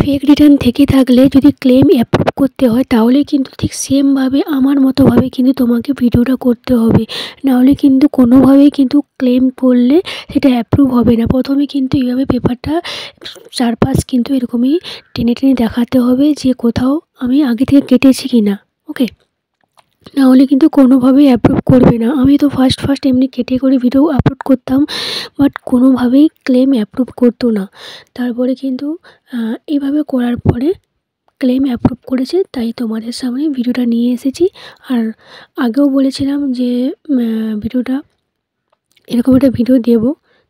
Fake return থেকে থাকলে যদি ক্লেম অ্যাপ্রুভ করতে হয় তাহলে কিন্তু ঠিক সেমভাবে আমার মতোভাবে কিন্তু তোমাকে ভিডিওটা করতে হবে, নাহলে কিন্তু কোনোভাবেই কিন্তু ক্লেম করলে সেটা অ্যাপ্রুভ হবে না। প্রথমে কিন্তু এইভাবে পেপারটা চারপাশ কিন্তু এরকমই টেনে টেনে দেখাতে হবে যে কোথাও আমি আগে থেকে কেটেছি কি না। ওকে, নাহলে কিন্তু কোনোভাবেই অ্যাপ্রুভ করবে না। আমি তো ফার্স্ট এমনি কেটে করে ভিডিও আপলোড করতাম, বাট কোনোভাবেই ক্লেম অ্যাপ্রুভ করতো না। তারপরে কিন্তু এইভাবে করার পরে ক্লেম অ্যাপ্রুভ করেছে, তাই তোমাদের সামনে ভিডিওটা নিয়ে এসেছি। আর আগেও বলেছিলাম যে ভিডিওটা এরকম একটা ভিডিও দেব।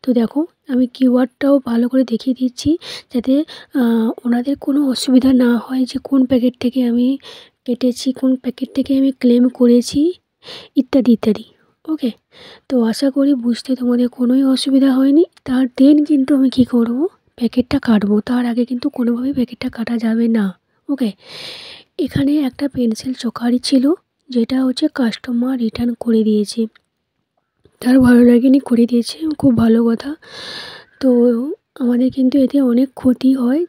তো দেখো, আমি কিওয়ার্ডটাও ভালো করে দেখিয়ে দিচ্ছি যাতে ওনাদের কোনো অসুবিধা না হয় যে কোন প্যাকেট থেকে আমি কেটেছি, কোন প্যাকেট থেকে আমি ক্লেম করেছি, ইত্যাদি ইত্যাদি। ওকে, তো আশা করি বুঝতে তোমাদের কোনোই অসুবিধা হয়নি। তার দেন কিন্তু আমি কী করব, প্যাকেটটা কাটবো। তার আগে কিন্তু কোনোভাবেই প্যাকেটটা কাটা যাবে না। ওকে, এখানে একটা পেন্সিল চোকারি ছিল যেটা হচ্ছে কাস্টমার রিটার্ন করে দিয়েছে, তার ভালো লাগেনি, করে দিয়েছে, খুব ভালো কথা। তো আমাদের কিন্তু এতে অনেক ক্ষতি হয়।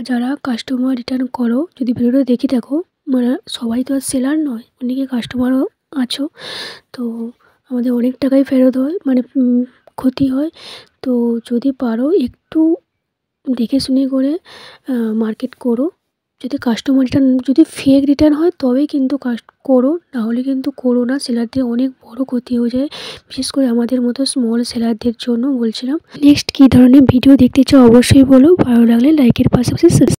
যারা কাস্টমার রিটার্ন করো, যদি ভিডিওটা দেখে থাকো, মানে সবাই তো আর সেলার নয়, অনেকে কাস্টমারও আছো, তো আমাদের অনেক টাকাই ফেরত হয়, মানে ক্ষতি হয়। তো যদি পারো একটু দেখে শুনে করে মার্কেট করো। যদি কাস্টমার রিটার্ন, যদি ফেক রিটার্ন হয় তবেই কিন্তু করো, নাহলে কিন্তু করো না। সেলারদের অনেক বড় ক্ষতি হয়ে যায়, বিশেষ করে আমাদের মতো স্মল সেলারদের জন্য বলছিলাম। নেক্সট কী ধরনের ভিডিও দেখতে চাও অবশ্যই বলো, ভালো লাগলে লাইকের পাশাপাশি